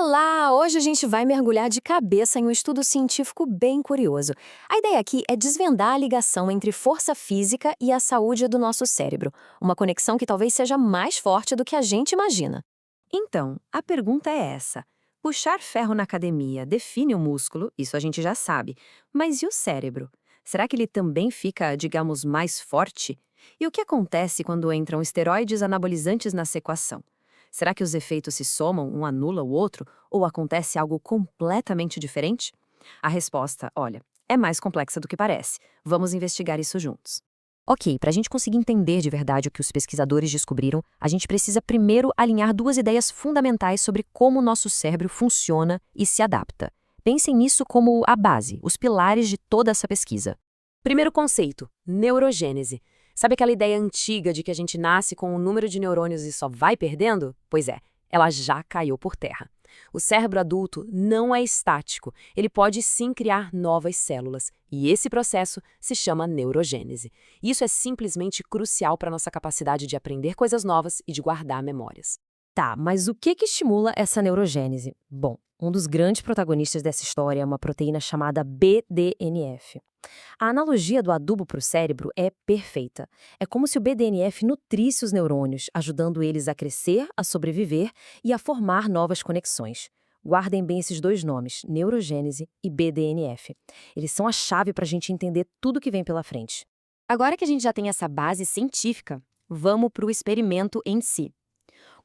Olá! Hoje a gente vai mergulhar de cabeça em um estudo científico bem curioso. A ideia aqui é desvendar a ligação entre força física e a saúde do nosso cérebro, uma conexão que talvez seja mais forte do que a gente imagina. Então, a pergunta é essa. Puxar ferro na academia define o músculo, isso a gente já sabe. Mas e o cérebro? Será que ele também fica, digamos, mais forte? E o que acontece quando entram esteroides anabolizantes nessa equação? Será que os efeitos se somam, um anula o outro, ou acontece algo completamente diferente? A resposta, olha, é mais complexa do que parece. Vamos investigar isso juntos. Ok, para a gente conseguir entender de verdade o que os pesquisadores descobriram, a gente precisa primeiro alinhar duas ideias fundamentais sobre como o nosso cérebro funciona e se adapta. Pensem nisso como a base, os pilares de toda essa pesquisa. Primeiro conceito, neurogênese. Sabe aquela ideia antiga de que a gente nasce com um número de neurônios e só vai perdendo? Pois é, ela já caiu por terra. O cérebro adulto não é estático, ele pode sim criar novas células, e esse processo se chama neurogênese. Isso é simplesmente crucial para a nossa capacidade de aprender coisas novas e de guardar memórias. Tá, mas o que estimula essa neurogênese? Bom, um dos grandes protagonistas dessa história é uma proteína chamada BDNF. A analogia do adubo para o cérebro é perfeita. É como se o BDNF nutrisse os neurônios, ajudando eles a crescer, a sobreviver e a formar novas conexões. Guardem bem esses dois nomes, neurogênese e BDNF. Eles são a chave para a gente entender tudo que vem pela frente. Agora que a gente já tem essa base científica, vamos para o experimento em si.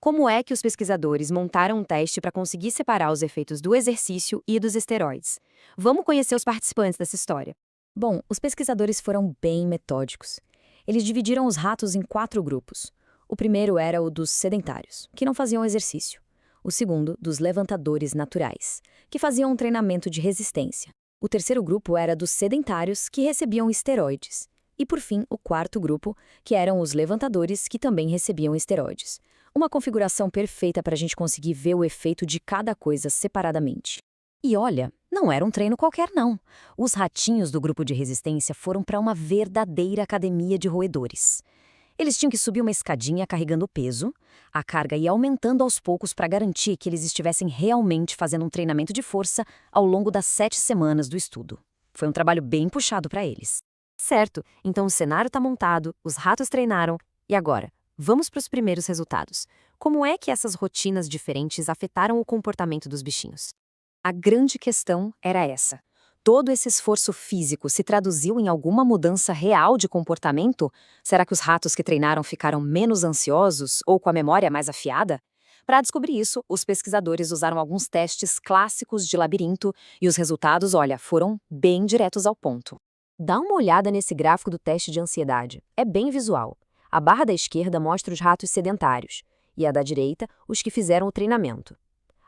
Como é que os pesquisadores montaram um teste para conseguir separar os efeitos do exercício e dos esteroides? Vamos conhecer os participantes dessa história. Bom, os pesquisadores foram bem metódicos. Eles dividiram os ratos em 4 grupos. O primeiro era o dos sedentários, que não faziam exercício. O segundo, dos levantadores naturais, que faziam um treinamento de resistência. O terceiro grupo era dos sedentários, que recebiam esteroides. E, por fim, o quarto grupo, que eram os levantadores, que também recebiam esteroides. Uma configuração perfeita para a gente conseguir ver o efeito de cada coisa separadamente. E olha, não era um treino qualquer não. Os ratinhos do grupo de resistência foram para uma verdadeira academia de roedores. Eles tinham que subir uma escadinha carregando peso, a carga ia aumentando aos poucos para garantir que eles estivessem realmente fazendo um treinamento de força ao longo das 7 semanas do estudo. Foi um trabalho bem puxado para eles. Certo, então o cenário está montado, os ratos treinaram, e agora? Vamos para os primeiros resultados. Como é que essas rotinas diferentes afetaram o comportamento dos bichinhos? A grande questão era essa. Todo esse esforço físico se traduziu em alguma mudança real de comportamento? Será que os ratos que treinaram ficaram menos ansiosos ou com a memória mais afiada? Para descobrir isso, os pesquisadores usaram alguns testes clássicos de labirinto e os resultados, olha, foram bem diretos ao ponto. Dá uma olhada nesse gráfico do teste de ansiedade. É bem visual. A barra da esquerda mostra os ratos sedentários e a da direita, os que fizeram o treinamento.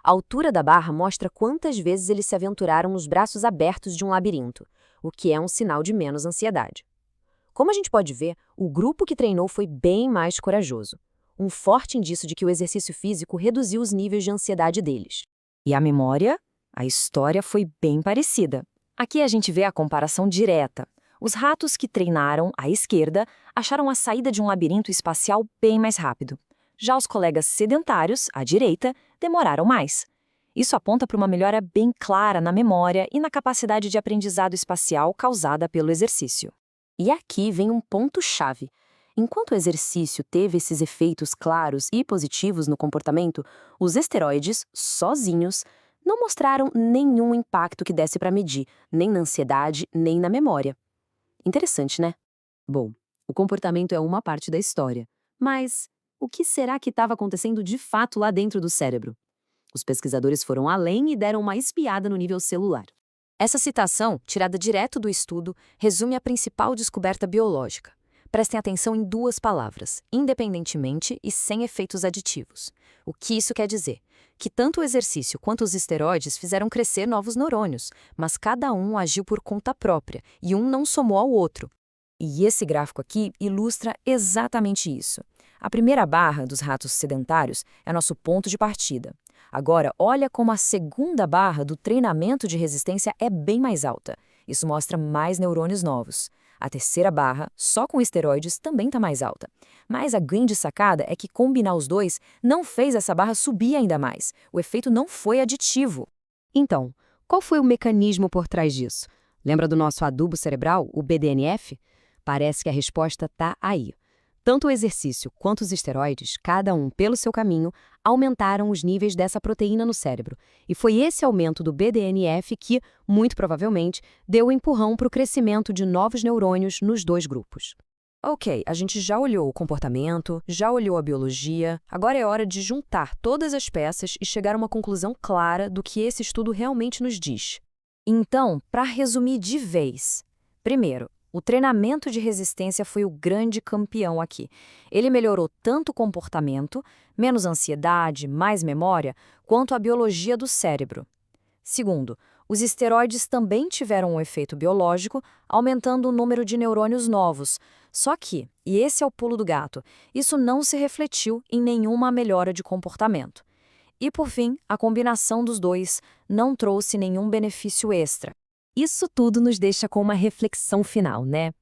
A altura da barra mostra quantas vezes eles se aventuraram nos braços abertos de um labirinto, o que é um sinal de menos ansiedade. Como a gente pode ver, o grupo que treinou foi bem mais corajoso. Um forte indício de que o exercício físico reduziu os níveis de ansiedade deles. E a memória? A história foi bem parecida. Aqui a gente vê a comparação direta. Os ratos que treinaram, à esquerda, acharam a saída de um labirinto espacial bem mais rápido. Já os colegas sedentários, à direita, demoraram mais. Isso aponta para uma melhora bem clara na memória e na capacidade de aprendizado espacial causada pelo exercício. E aqui vem um ponto-chave. Enquanto o exercício teve esses efeitos claros e positivos no comportamento, os esteroides, sozinhos, não mostraram nenhum impacto que desse para medir, nem na ansiedade, nem na memória. Interessante, né? Bom, o comportamento é uma parte da história, mas o que será que estava acontecendo de fato lá dentro do cérebro? Os pesquisadores foram além e deram uma espiada no nível celular. Essa citação, tirada direto do estudo, resume a principal descoberta biológica. Prestem atenção em 2 palavras, independentemente e sem efeitos aditivos. O que isso quer dizer? Que tanto o exercício quanto os esteroides fizeram crescer novos neurônios, mas cada um agiu por conta própria e um não somou ao outro. E esse gráfico aqui ilustra exatamente isso. A primeira barra dos ratos sedentários é nosso ponto de partida. Agora, olha como a segunda barra do treinamento de resistência é bem mais alta. Isso mostra mais neurônios novos. A terceira barra, só com esteroides, também está mais alta. Mas a grande sacada é que combinar os dois não fez essa barra subir ainda mais. O efeito não foi aditivo. Então, qual foi o mecanismo por trás disso? Lembra do nosso adubo cerebral, o BDNF? Parece que a resposta está aí. Tanto o exercício quanto os esteroides, cada um pelo seu caminho, aumentaram os níveis dessa proteína no cérebro. E foi esse aumento do BDNF que, muito provavelmente, deu o empurrão para o crescimento de novos neurônios nos dois grupos. Ok, a gente já olhou o comportamento, já olhou a biologia, agora é hora de juntar todas as peças e chegar a uma conclusão clara do que esse estudo realmente nos diz. Então, para resumir de vez, primeiro, o treinamento de resistência foi o grande campeão aqui. Ele melhorou tanto o comportamento, menos ansiedade, mais memória, quanto a biologia do cérebro. Segundo, os esteroides também tiveram um efeito biológico, aumentando o número de neurônios novos. Só que, e esse é o pulo do gato, isso não se refletiu em nenhuma melhora de comportamento. E, por fim, a combinação dos dois não trouxe nenhum benefício extra. Isso tudo nos deixa com uma reflexão final, né?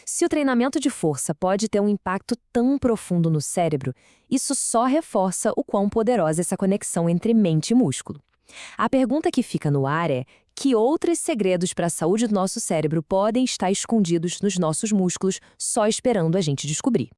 Se o treinamento de força pode ter um impacto tão profundo no cérebro, isso só reforça o quão poderosa essa conexão entre mente e músculo. A pergunta que fica no ar é: que outros segredos para a saúde do nosso cérebro podem estar escondidos nos nossos músculos, só esperando a gente descobrir?